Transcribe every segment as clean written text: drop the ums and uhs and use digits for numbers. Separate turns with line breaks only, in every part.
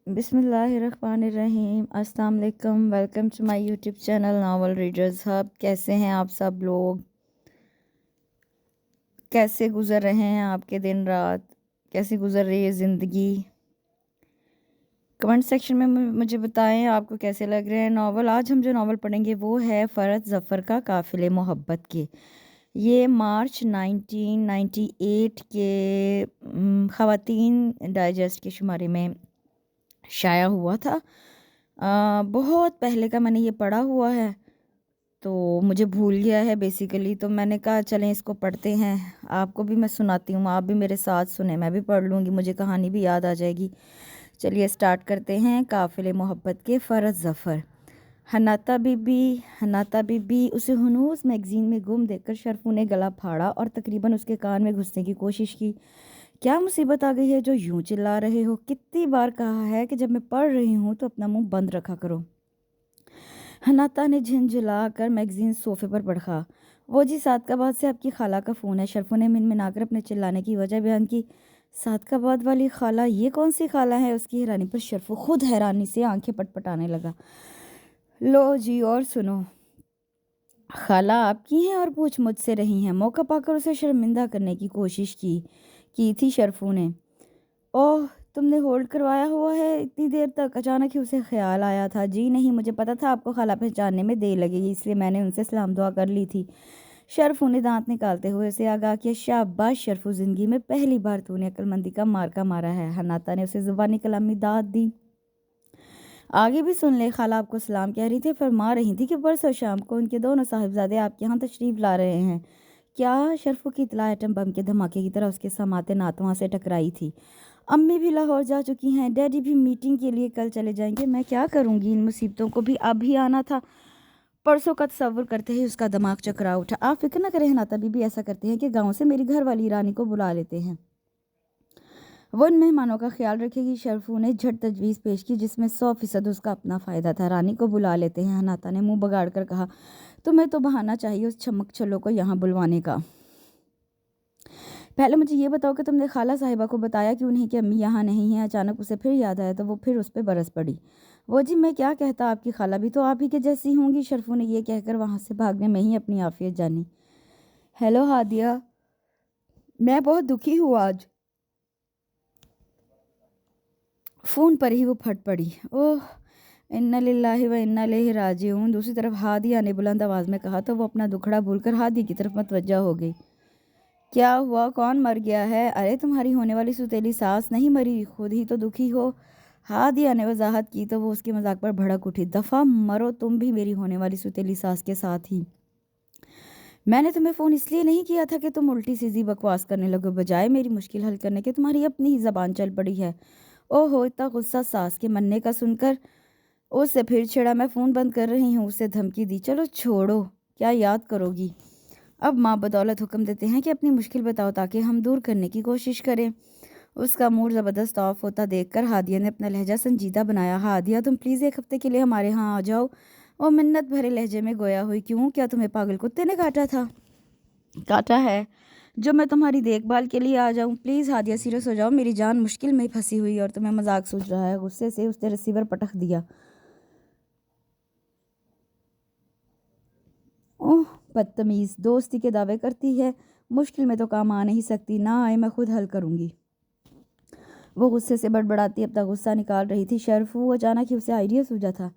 بسم اللہ الرحمن الرحیم۔ السلام علیکم، welcome to my YouTube channel novel readers hub. کیسے ہیں آپ سب لوگ؟ کیسے گزر رہے ہیں آپ کے دن رات؟ کیسے گزر رہی ہے زندگی؟ کمنٹ سیکشن میں مجھے بتائیں آپ کو کیسے لگ رہے ہیں ناول۔ آج ہم جو ناول پڑھیں گے وہ ہے فرت ظفر کا قافلے محبت کے۔ یہ مارچ 1998 کے خواتین ڈائجسٹ کے شمارے میں شائع ہوا تھا۔ بہت پہلے کا میں نے یہ پڑھا ہوا ہے تو مجھے بھول گیا ہے بیسیکلی، تو میں نے کہا چلیں اس کو پڑھتے ہیں، آپ کو بھی میں سناتی ہوں، آپ بھی میرے ساتھ سنیں، میں بھی پڑھ لوں گی، مجھے کہانی بھی یاد آ جائے گی۔ چلیے اسٹارٹ کرتے ہیں۔ قافلے محبت کے فرت ظفر۔ حناتا بی بی اسے ہنوز میگزین میں گم دیکھ کر شرفو نے گلا پھاڑا اور تقریباً اس کے کان میں گھسنے کی کوشش کی۔ کیا مصیبت آ گئی ہے جو یوں چلا رہے ہو؟ کتنی بار کہا ہے کہ جب میں پڑھ رہی ہوں تو اپنا منہ بند رکھا کرو۔ حناتا نے جھنجھلا کر میگزین صوفے پر پڑھا۔ وہ جی صادقآباد سے آپ کی خالہ کا فون ہے۔ شرفو نے منمنا کر اپنے چلانے کی وجہ بیان کی۔ صادقآباد والی خالہ؟ یہ کون سی خالہ ہے؟ اس کی حیرانی پر شرفو خود حیرانی سے آنکھیں پٹ پٹانے لگا۔ لو جی اور سنو، خالہ آپ کی ہیں اور پوچھ مجھ سے رہی ہیں۔ موقع پا کر اسے شرمندہ کرنے کی کوشش کی تھی شرفو نے۔ اوہ تم نے ہولڈ کروایا ہوا ہے اتنی دیر تک؟ اچانک ہی اسے خیال آیا تھا۔ جی نہیں، مجھے پتا تھا آپ کو خالہ پہچاننے میں دیر لگے گی، اس لیے میں نے ان سے سلام دعا کر لی تھی۔ شرفو نے دانت نکالتے ہوئے اسے آگاہ کیا۔ شاباش شرفو، زندگی میں پہلی بار تو نے عقل مندی کا مارکا مارا ہے۔ حناتا نے اسے زبانی کلامی داد دی۔ آگے بھی سن لے، خالہ آپ کو سلام کہہ رہی تھی، فرما رہی تھی کہ پرسوں شام کو ان کے دونوں صاحبزادے آپ کے ہاں تشریف لا رہے ہیں۔ کیا؟ شرفو کی اطلاع ایٹم بم کے دھماکے کی طرح اس کے سماعت ناتواں سے ٹکرائی تھی۔ امی بھی لاہور جا چکی ہیں، ڈیڈی بھی میٹنگ کے لیے کل چلے جائیں گے۔ میں کیا کروں گی؟ ان مصیبتوں کو بھی اب ہی آنا تھا۔ پرسوں کا تصور کرتے ہی اس کا دماغ چکرا اٹھا۔ آپ فکر نہ کریں حناتا بی بی، ایسا کرتے ہیں کہ گاؤں سے میری گھر والی رانی کو بلا لیتے ہیں، وہ ان مہمانوں کا خیال رکھے گی۔ شرفو نے جھٹ تجویز پیش کی جس میں 100% اس کا اپنا فائدہ تھا۔ رانی کو بلا لیتے ہیں؟ حناتا نے منہ بگاڑ کر کہا۔ تمہیں تو بہانہ چاہیے اس چھمک چھلو کو یہاں بلوانے کا۔ پہلے مجھے یہ بتاؤ کہ تم نے خالہ صاحبہ کو بتایا کیوں نہیں کہ امی یہاں نہیں ہیں؟ اچانک اسے پھر یاد آیا تو وہ پھر اس پہ برس پڑی۔ وہ جی میں کیا کہتا، آپ کی خالہ بھی تو آپ ہی کے جیسی ہوں گی۔ شرفو نے یہ کہہ کر وہاں سے بھاگنے میں ہی اپنی عافیت جانی۔ ہیلو ہادیہ، میں بہت دکھی ہوں آج۔ فون پر ہی وہ پھٹ پڑی۔ اوہ انا للہ و انا الیہ راجعون۔ دوسری طرف ہادیہ نے بلند آواز میں کہا تو وہ اپنا دکھڑا بھول کر ہادیہ کی طرف متوجہ ہو گئی۔ کیا ہوا؟ کون مر گیا ہے؟ ارے تمہاری ہونے والی سوتیلی ساس نہیں مری، خود ہی تو دکھی ہو۔ ہادیہ نے وضاحت کی تو وہ اس کے مذاق پر بھڑک اٹھی۔ دفعہ مرو تم بھی میری ہونے والی سوتیلی ساس کے ساتھ ہی۔ میں نے تمہیں فون اس لیے نہیں کیا تھا کہ تم الٹی سیدھی بکواس کرنے لگو، بجائے میری مشکل حل کرنے کے تمہاری اپنی ہی زبان چل پڑی ہے۔ او ہو، اتنا غصہ ساس کے مننے کا سن کر اس سے پھر چھڑا۔ میں فون بند کر رہی ہوں، اسے دھمکی دی۔ چلو چھوڑو، کیا یاد کرو گی؟ اب ماں بدولت حکم دیتے ہیں کہ اپنی مشکل بتاؤ تاکہ ہم دور کرنے کی کوشش کریں۔ اس کا موڈ زبردست آف ہوتا دیکھ کر ہادیہ نے اپنا لہجہ سنجیدہ بنایا۔ ہادیہ تم پلیز ایک ہفتے کے لیے ہمارے ہاں آ جاؤ۔ وہ منت بھرے لہجے میں گویا ہوئی۔ کیوں؟ کیا تمہیں پاگل کتے نے کاٹا تھا؟ کاٹا ہے جو میں تمہاری دیکھ بھال کے لیے آ جاؤں؟ پلیز ہادیہ سیریس ہو جاؤ، میری جان مشکل میں پھنسی ہوئی اور تمہیں مذاق سوچ رہا ہے۔ غصے سے اس نے ریسیور پٹخ دیا۔ اوہ بدتمیز، دوستی کے دعوے کرتی ہے، مشکل میں تو کام آ نہیں سکتی۔ نہ آئے، میں خود حل کروں گی۔ وہ غصے سے بڑبڑاتی اپنا غصہ نکال رہی تھی۔ شرفو اچانک ہی اسے آئیڈیا سوجا تھا۔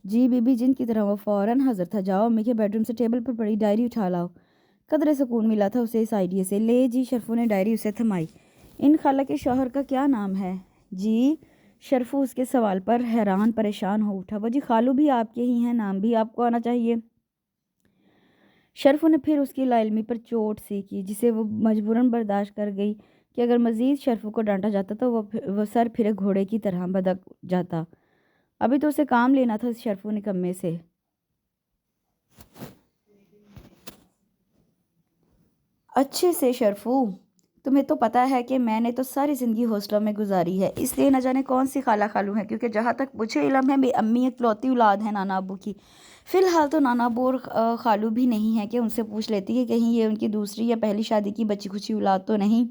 جی بی بی، جن کی طرح وہ فوراً حاضر تھا، جاؤ امی کے بیڈ روم سے ٹیبل پر پڑی ڈائری اٹھا لاؤ۔ قدرے سکون ملا تھا اسے اس آئیڈیا سے۔ لے جی، شرفو نے ڈائری اسے تھمائی۔ ان خالہ کے شوہر کا کیا نام ہے؟ جی؟ شرفو اس کے سوال پر حیران پریشان ہو اٹھا۔ وہ جی خالو بھی آپ کے ہی ہیں، نام بھی آپ کو آنا چاہیے۔ شرفو نے پھر اس کی لا علمی پر چوٹ سی کی جسے وہ مجبوراً برداشت کر گئی کہ اگر مزید شرفو کو ڈانٹا جاتا تو وہ سر پھرے گھوڑے کی طرح بدک جاتا۔ ابھی تو اسے کام لینا تھا اس شرفو نکمے سے۔ اچھے سے شرفو، تمہیں تو پتہ ہے کہ میں نے تو ساری زندگی ہاسٹلوں میں گزاری ہے، اس لیے نہ جانے کون سی خالہ خالو ہیں، کیونکہ جہاں تک مجھے علم ہے میری امی اکلوتی اولاد ہے نانا ابو کی۔ فی الحال تو نانا ابو اور خالو بھی نہیں ہیں کہ ان سے پوچھ لیتی کہ کہیں یہ ان کی دوسری یا پہلی شادی کی بچی کچی اولاد تو نہیں۔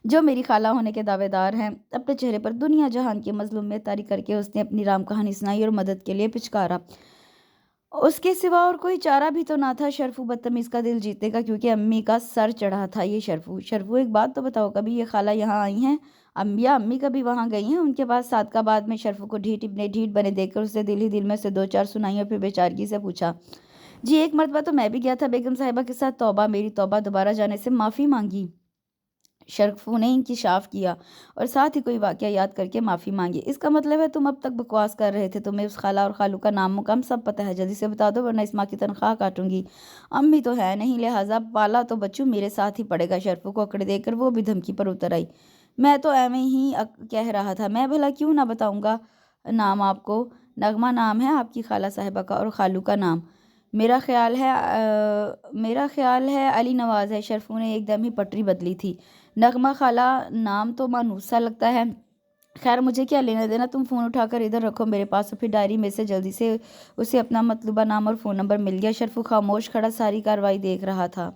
جو میری خالہ ہونے کے دعوے دار ہیں۔ اپنے چہرے پر دنیا جہان کی مظلومیت طاری کر کے اس نے اپنی رام کہانی سنائی اور مدد کے لیے پچکارا۔ اس کے سوا اور کوئی چارہ بھی تو نہ تھا شرفو بدتمیز کا دل جیتنے کا، کیونکہ امی کا سر چڑھا تھا یہ شرفو ایک بات تو بتاؤ، کبھی یہ خالہ یہاں آئی ہیں؟ امی کبھی وہاں گئی ہیں ان کے پاس صادقاباد میں؟ شرفو کو ڈھیٹ بنے دیکھ کر اسے دل ہی دل میں سے دو چار سنائی اور پھر بیچارگی سے پوچھا، جی ایک مرتبہ تو میں بھی گیا تھا بیگم صاحبہ کے ساتھ، توبہ میری توبہ، دوبارہ جانے سے معافی مانگی۔ شرفو نے انکشاف کیا اور ساتھ ہی کوئی واقعہ یاد کر کے معافی مانگی۔ اس کا مطلب ہے تم اب تک بکواس کر رہے تھے، تمہیں اس خالہ اور خالو کا نام مقام سب پتہ ہے، جلدی سے بتا دو ورنہ اس ماں کی تنخواہ کاٹوں گی۔ امی تو ہے نہیں، لہٰذا پالا تو بچوں میرے ساتھ ہی پڑے گا۔ شرفو کو اکڑ دے کر وہ بھی دھمکی پر اتر آئی، میں تو ایویں ہی کہہ رہا تھا، میں بھلا کیوں نہ بتاؤں گا نام آپ کو؟ نغمہ نام ہے آپ کی خالہ صاحبہ کا اور خالو کا نام میرا خیال ہے علی نواز ہے۔ شرفو نے ایک دم ہی پٹری بدلی تھی، نغمہ خالہ نام تو مانوس سا لگتا ہے۔ خیر مجھے کیا لینا دینا، تم فون اٹھا کر ادھر رکھو میرے پاس۔ اور پھر ڈائری میں سے جلدی سے اسے اپنا مطلوبہ نام اور فون نمبر مل گیا۔ شرفو خاموش کھڑا ساری کارروائی دیکھ رہا تھا۔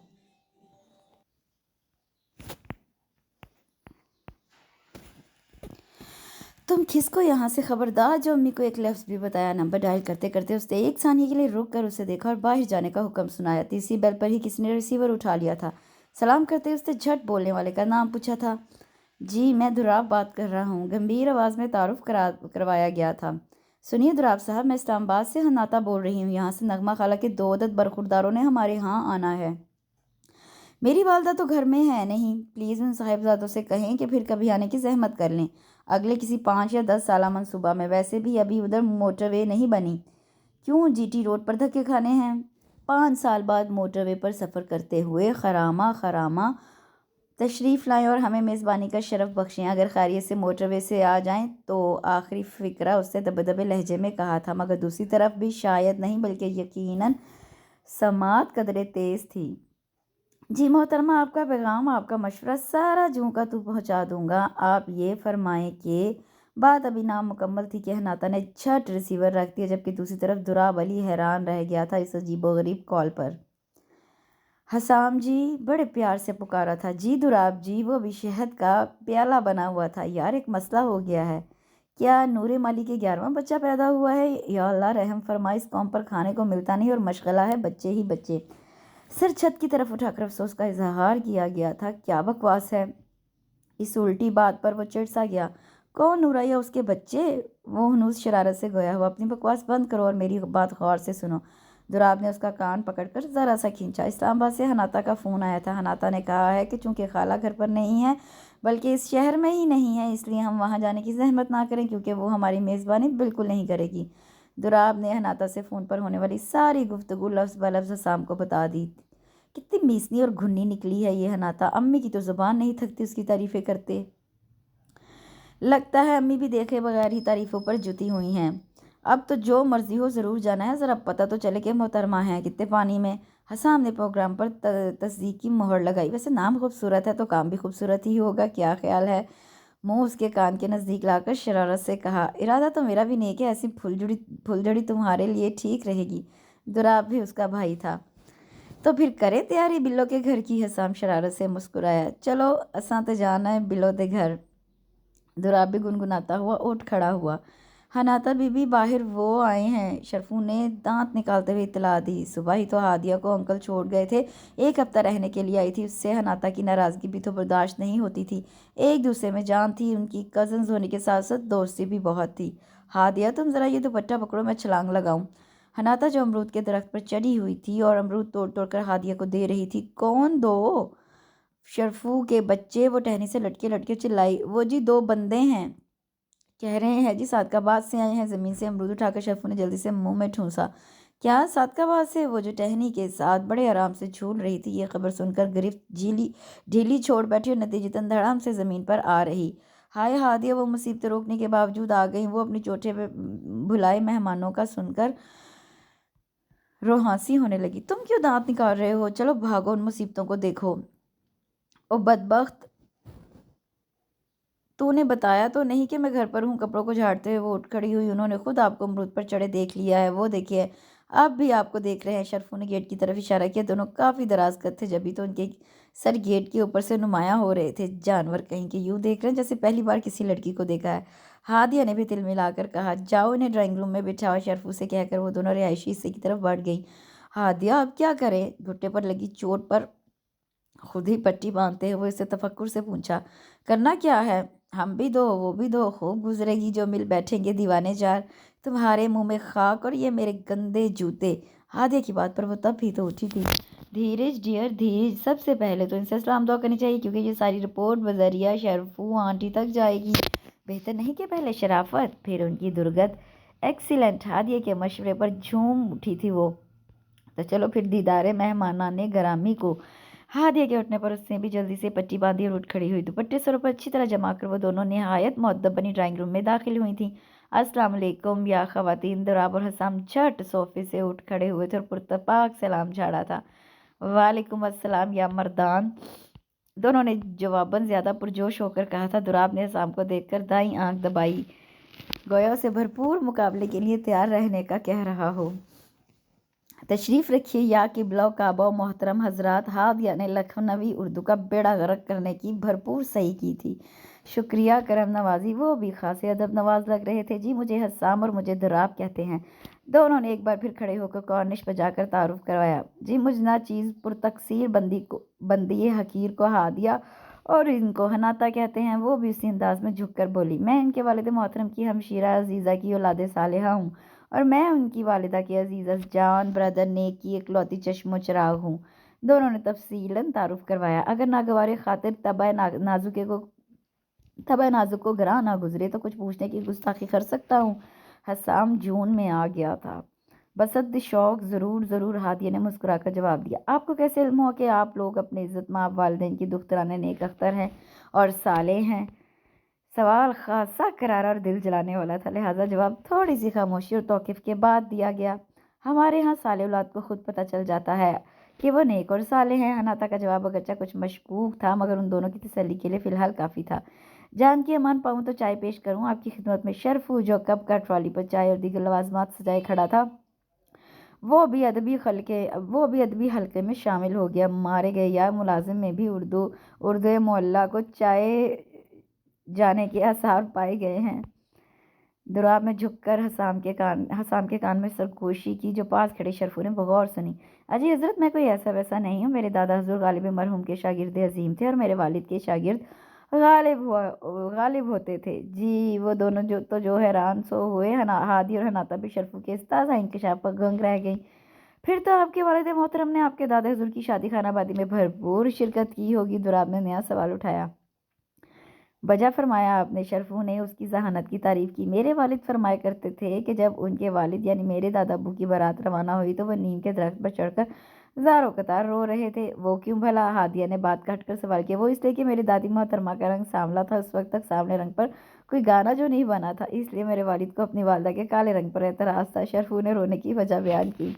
تم کس کو یہاں سے خبردار، جو امی کو ایک لفظ بھی بتایا۔ نمبر ڈائل کرتے کرتے اس نے ایک ثانیے کے لیے رک کر اسے دیکھا اور باہر جانے کا حکم سنایا۔ تیسری بیل پر ہی کسی نے ریسیور اٹھا لیا تھا۔ سلام کرتے اس نے جھٹ بولنے والے کا نام پوچھا تھا۔ جی میں دھراب بات کر رہا ہوں، گمبھیر آواز میں تعارف کروایا گیا تھا۔ سنیے دھراب صاحب، میں اسلام آباد سے حناتا بول رہی ہوں، یہاں سے نغمہ خالہ کے 2 عدد برخورداروں نے ہمارے ہاں آنا ہے۔ میری والدہ تو گھر میں ہے نہیں، پلیز ان صاحبزادوں سے کہیں کہ پھر کبھی آنے کی زحمت کر لیں اگلے کسی 5 یا 10 سالہ منصوبہ میں۔ ویسے بھی ابھی ادھر موٹر وے نہیں بنی، کیوں جی ٹی روڈ پر دھکے کھانے ہیں؟ 5 سال بعد موٹر وے پر سفر کرتے ہوئے خرامہ تشریف لائیں اور ہمیں میزبانی کا شرف بخشیں۔ اگر خیریت سے موٹر وے سے آ جائیں تو آخری فقرہ اس نے دبے لہجے میں کہا تھا، مگر دوسری طرف بھی شاید نہیں بلکہ یقیناً سماعت قدرے تیز تھی۔ جی محترمہ، آپ کا پیغام، آپ کا مشورہ سارا جوں کا تو پہنچا دوں گا۔ آپ یہ فرمائیں کہ بات ابھی نامکمل تھی کہ حناتا نے جھٹ ریسیور رکھ دیا، جبکہ دوسری طرف دھراب علی حیران رہ گیا تھا اس عجیب و غریب کال پر۔ حسام جی، بڑے پیار سے پکارا تھا۔ جی دھراب جی، وہ ابھی شہد کا پیالہ بنا ہوا تھا۔ یار ایک مسئلہ ہو گیا ہے، کیا نور مالی کے 11واں بچہ پیدا ہوا ہے؟ یا اللہ رحم فرما، اس قوم پر کھانے کو ملتا نہیں اور مشغلہ ہے بچے ہی بچے۔ سر چھت کی طرف اٹھا کر افسوس کا اظہار کیا گیا تھا۔ کیا بکواس ہے، اس الٹی بات پر وہ چڑ سا گیا۔ کون نورا یا اس کے بچے؟ وہ ہنوز شرارت سے گویا ہوا، اپنی بکواس بند کرو اور میری بات غور سے سنو۔ دھراب نے اس کا کان پکڑ کر ذرا سا کھینچا۔ اسلام آباد سے حناتا کا فون آیا تھا۔ حناتا نے کہا ہے کہ چونکہ خالہ گھر پر نہیں ہے بلکہ اس شہر میں ہی نہیں ہے، اس لیے ہم وہاں جانے کی زحمت نہ کریں کیونکہ وہ ہماری میزبانی بالکل نہیں کرے گی۔ دھراب نے حناتا سے فون پر ہونے والی ساری گفتگو لفظ بلفظ حسام کو بتا دی۔ کتنی میسنی اور گھنی نکلی ہے یہ حناتا، امی کی تو زبان نہیں تھکتی اس کی تعریفیں کرتے۔ لگتا ہے امی بھی دیکھے بغیر ہی تعریفوں پر جتی ہوئی ہیں۔ اب تو جو مرضی ہو ضرور جانا ہے، ذرا پتہ تو چلے کہ محترمہ ہیں کتنے پانی میں۔ حسام نے پروگرام پر تصدیق کی مہر لگائی۔ ویسے نام خوبصورت ہے تو کام بھی خوبصورت ہی ہوگا، کیا خیال ہے؟ منہ اس کے کان کے نزدیک لا کر شرارت سے کہا، ارادہ تو میرا بھی نیک ہے، ایسی پھلجڑی تمہارے لیے ٹھیک رہے گی۔ دھراب بھی اس کا بھائی تھا۔ تو پھر کرے تیاری بلو کے گھر کی؟ حسام شرارت سے مسکرایا۔ چلو اساں تے جانا ہے بلو دے گھر۔ دھراب بھی گنگناتا ہوا اٹھ کھڑا ہوا۔ حناتا بی بی باہر وہ آئے ہیں، شرفو نے دانت نکالتے ہوئے اطلاع دی۔ صبح ہی تو ہادیہ کو انکل چھوڑ گئے تھے، 1 ہفتہ رہنے کے لیے آئی تھی، اس سے حناتا کی ناراضگی بھی تو برداشت نہیں ہوتی تھی۔ ایک دوسرے میں جان تھی، ان کی کزنز ہونے کے ساتھ ساتھ دوستی بھی بہت تھی۔ ہادیہ تم ذرا یہ دوپٹہ پکڑو، میں چھلانگ لگاؤں۔ حناتا جو امرود کے درخت پر چڑھی ہوئی تھی اور امرود توڑ توڑ کر ہادیہ کو دے رہی تھی، کون دو؟ شرفو کے بچے، وہ ٹہنی سے لٹکے چلائی۔ وہ جی 2 بندے ہیں، کہہ رہے ہیں جی صادقاباد سے آئے ہیں۔ زمین سے امرود اٹھا کر شرفو نے جلدی سے منہ میں ٹھونسا۔ کیا صادقاباد سے؟ وہ جو ٹہنی کے ساتھ بڑے آرام سے جھول رہی تھی، یہ خبر سن کر گرفت ڈھیلی چھوڑ بیٹھی اور نتیجتاً دھڑام سے زمین پر آ رہی۔ ہائے ہادیہ، وہ مصیبتیں روکنے کے باوجود آ گئیں۔ وہ اپنی چوٹھے پہ بھلائے مہمانوں کا سن کر روحانسی ہونے لگی۔ تم کیوں دانت نکال رہے ہو؟ چلو بھاگو، ان مصیبتوں کو دیکھو۔ او بدبخت، تو نے بتایا تو نہیں کہ میں گھر پر ہوں؟ کپڑوں کو جھاڑتے ہوئے وہ اٹھ کھڑی ہوئی۔ انہوں نے خود آپ کو امرود پر چڑھے دیکھ لیا ہے، وہ دیکھیے اب بھی آپ کو دیکھ رہے ہیں۔ شرفو نے گیٹ کی طرف اشارہ کیا۔ دونوں کافی دراز قد تھے، جبھی تو ان کے سر گیٹ کے اوپر سے نمایاں ہو رہے تھے، جانور کہیں کہ یوں دیکھ رہے ہیں جیسے پہلی بار کسی لڑکی کو دیکھا ہے۔ ہادیہ نے بھی تل ملا کر کہا، جاؤ انہیں ڈرائنگ روم میں بٹھاؤ۔ شرفو سے کہہ کر وہ دونوں رہائشی حصے کی طرف بڑھ گئی۔ ہادیہ اب کیا کریں؟ گھٹنے پر لگی چوٹ پر خود ہی پٹی باندھتے ہوئے اسے تفکر سے پوچھا، کرنا کیا ہے؟ ہم بھی دو وہ بھی دو، خوب گزرے گی جو مل بیٹھیں گے دیوانے چار، تمہارے منہ میں خاک اور یہ میرے گندے جوتے۔ ہادیہ کی بات پر وہ تب بھی تو اٹھی تھی۔ دھیرج ڈیئر دھیرج، سب سے پہلے تو ان سے سلام دعا کرنی چاہیے کیونکہ یہ ساری رپورٹ بذریعہ شرفو آنٹی تک جائے گی۔ بہتر نہیں کہ پہلے شرافت پھر ان کی درگت؟ ایکسیلنٹ، ہادیہ کے مشورے پر جھوم اٹھی تھی وہ۔ تو چلو پھر دیدارے مہمانان گرامی کو۔ ہادیہ کے اٹھنے پر اس نے بھی جلدی سے پٹی باندھی اور اٹھ کھڑی ہوئی۔ دوپٹے سروں پر اچھی طرح جما کر وہ دونوں نہایت مؤدب بنی ڈرائنگ روم میں داخل ہوئی تھیں۔ السلام علیکم یا خواتین۔ دراب اور حسام جھٹ صوفے سے اٹھ کھڑے ہوئے تھے اور پرتپاک سلام جھاڑا تھا۔ وعلیکم السلام یا مردان، دونوں نے جواباً زیادہ پرجوش ہو کر کہا تھا۔ دراب نے حسام کو دیکھ کر دائیں آنکھ دبائی، گویا اسے بھرپور مقابلے کے لیے تیار رہنے کا کہہ رہا ہو۔ تشریف رکھیے یا قبلہ و کعبہ و محترم حضرات۔ ہادیہ نے لکھنوی اردو کا بیڑا غرق کرنے کی بھرپور صحیح کی تھی۔ شکریہ کرم نوازی، وہ بھی خاصے ادب نواز لگ رہے تھے۔ جی مجھے حسام اور مجھے دراب کہتے ہیں۔ دونوں نے ایک بار پھر کھڑے ہو کر کارنش بجا کر تعارف کروایا۔ جی مجھ ناچیز پرتقصیر بندی حقیر کو ہادیہ اور ان کو حناطہ کہتے ہیں۔ وہ بھی اسی انداز میں جھک کر بولی، میں ان کے والد محترم کی ہمشیرہ عزیزہ کی اولاد صالحہ ہوں اور میں ان کی والدہ کے عزیز جان برادر نیک کی اکلوتی چشم و چراغ ہوں۔ دونوں نے تفصیلاً تعارف کروایا۔ اگر ناگوار خاطر طبع نازک کو گراں نہ گزرے تو کچھ پوچھنے کی گستاخی کر سکتا ہوں۔ حسام جون میں آ گیا تھا۔ بسد شوق، ضرور ضرور، ہادیہ نے مسکرا کر جواب دیا۔ آپ کو کیسے علم ہو کہ آپ لوگ اپنے عزت مآب والدین کی دخترانہ نیک اختر ہیں اور صالح ہیں؟ سوال خاصا کرارا اور دل جلانے والا تھا، لہٰذا جواب تھوڑی سی خاموشی اور توقف کے بعد دیا گیا۔ ہمارے ہاں صالح اولاد کو خود پتہ چل جاتا ہے کہ وہ نیک اور صالح ہیں۔ حناطہ کا جواب اگرچہ کچھ مشکوک تھا مگر ان دونوں کی تسلی کے لیے فی الحال کافی تھا۔ جان کی امان پاؤں تو چائے پیش کروں آپ کی خدمت میں؟ شرفو جو کب کا ٹرالی پر چائے اور دیگر لوازمات سجائے کھڑا تھا وہ بھی ادبی حلقے میں شامل ہو گیا۔ مارے گئے یا ملازم میں بھی اردو معلیٰ کو چائے جانے کے آثار پائے گئے ہیں۔ دراب میں جھک کر حسام کے کان میں سرگوشی کی جو پاس کھڑے شرفو نے بغور سنی۔ اجی حضرت، میں کوئی ایسا ویسا نہیں ہوں۔ میرے دادا حضور غالب مرحوم کے شاگرد عظیم تھے اور میرے والد کے شاگرد غالب ہوتے تھے۔ جی وہ دونوں جو حیران سو ہوئے۔ ہادی اور حناطہ بھی شرفو کے اس تازہ انکشاف پر گنگ رہ گئیں۔ پھر تو آپ کے والد محترم نے آپ کے دادا حضور کی شادی خانہ آبادی میں بھرپور شرکت کی ہوگی؟ دراب نے نیا سوال اٹھایا۔ بجا فرمایا آپ نے، شرفو نے اس کی ذہانت کی تعریف کی۔ میرے والد فرمایا کرتے تھے کہ جب ان کے والد یعنی میرے دادا ابو کی بارات روانہ ہوئی تو وہ نیم کے درخت پر چڑھ کر زاروں قطار رو رہے تھے۔ وہ کیوں بھلا؟ ہادیہ نے بات کاٹ کر سوال کیا۔ وہ اس لیے کہ میری دادی محترمہ کا رنگ سانولا تھا، اس وقت تک سانولے رنگ پر کوئی گانا جو نہیں بنا تھا، اس لیے میرے والد کو اپنی والدہ کے کالے رنگ پر اعتراض تھا۔ شرفو نے رونے کی وجہ بیان کی۔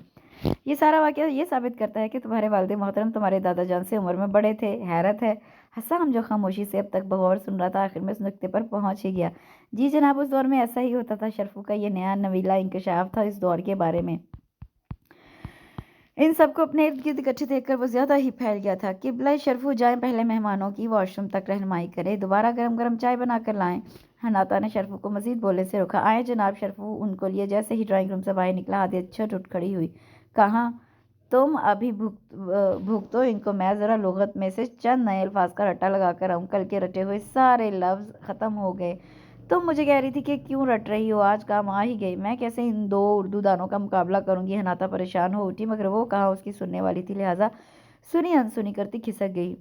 یہ سارا واقعہ یہ ثابت کرتا ہے کہ تمہارے والد محترم تمہارے دادا جان سے عمر میں بڑے تھے۔ حیرت ہے۔ حسام جو خاموشی سے اب تک بغور سن رہا تھا آخر میں اس نقطے پر پہنچ ہی گیا۔ جی جناب، اس دور میں ایسا ہی ہوتا تھا۔ شرفو کا یہ نیا نویلا انکشاف تھا اس دور کے بارے میں۔ ان سب کو اپنے ارد گرد اکٹھے دیکھ کر وہ زیادہ ہی پھیل گیا تھا۔ قبلہ شرفو، جائیں پہلے مہمانوں کی واش روم تک رہنمائی کریں، دوبارہ گرم گرم چائے بنا کر لائیں۔ حناطہ نے شرفو کو مزید بولنے سے روکا۔ آئیں جناب۔ شرفو ان کو لیے جیسے ہی ڈرائنگ روم سے باہر نکلا، ہادیہ جھٹ اٹھ کھڑی ہوئی۔ کہاں؟ تم ابھی بھگتو ان کو، میں ذرا لغت میں سے چند نئے الفاظ کا رٹا لگا کر آؤں۔ کل کے رٹے ہوئے سارے لفظ ختم ہو گئے۔ تم مجھے کہہ رہی تھی کہ کیوں رٹ رہی ہو، آج کام آ ہی گئی۔ میں کیسے ان دو اردو دانوں کا مقابلہ کروں گی؟ حناطہ پریشان ہو اٹھی مگر وہ کہاں اس کی سننے والی تھی، لہٰذا سنی انسنی کرتی کھسک گئی۔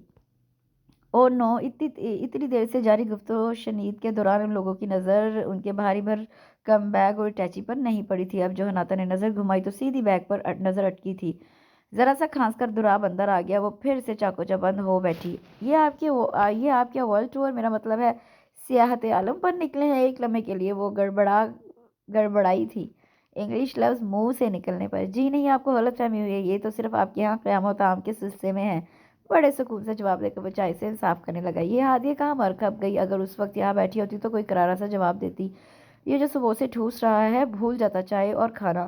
او نو، اتنی دیر سے جاری گفتگو شنید کے دوران ان لوگوں کی نظر ان کے بھاری بھرکم بیگ اور اٹیچی پر نہیں پڑی تھی۔ اب جو حناطہ نے نظر گھمائی تو سیدھی بیگ پر نظر اٹکی تھی۔ ذرا سا کھانس کر دراب اندر آ گیا۔ وہ پھر سے چاقو چبند ہو بیٹھی۔ یہ آپ کیا ورلڈ ٹور؟ میرا مطلب ہے سیاحت عالم پر نکلے ہیں؟ ایک لمحے کے لیے وہ گڑبڑائی تھی انگلش لفظ منہ سے نکلنے پر۔ جی نہیں، آپ کو غلط فہمی ہوئی ہے، یہ تو صرف آپ کے یہاں قیام و طعام کے سلسلے میں ہے۔ بڑے سکون سے جواب دے کر وہ چائے سے انصاف کرنے لگا۔ یہ ہادیہ کہاں مر کھپ گئی؟ اگر اس وقت یہاں بیٹھی ہوتی تو کوئی کرارا سا جواب دیتی۔ یہ جو صبح سے ٹھوس رہا ہے، بھول جاتا چائے اور کھانا۔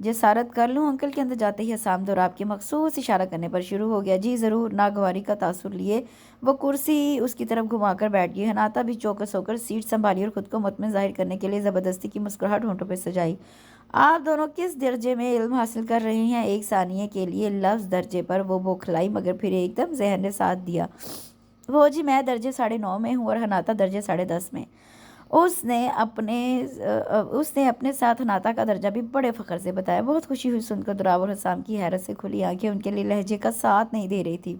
جسارت کر لوں۔ انکل کے اندر جاتے ہی حسام دوراب کے مخصوص اشارہ کرنے پر شروع ہو گیا۔ جی ضرور۔ ناگواری کا تاثر لیے وہ کرسی اس کی طرف گھما کر بیٹھ گئی۔ حناطہ بھی چوکس ہو کر سیٹ سنبھالی اور خود کو مطمئن ظاہر کرنے کے لیے زبردستی کی مسکراہٹ ہونٹوں پہ سجائی۔ آپ دونوں کس درجے میں علم حاصل کر رہے ہیں؟ ایک ثانیے کے لیے لفظ درجے پر وہ بوکھلائی، مگر پھر ایک دم ذہن نے ساتھ دیا۔ وہ جی میں درجے 9.5 میں ہوں اور حناطہ درجے 10.5 میں۔ اس نے اپنے ساتھ حناطہ کا درجہ بھی بڑے فخر سے بتایا۔ بہت خوشی ہوئی سن کر دوراب اور حسام کی حیرت سے کھلی آنکھیں ان کے لیے لہجے کا ساتھ نہیں دے رہی تھی۔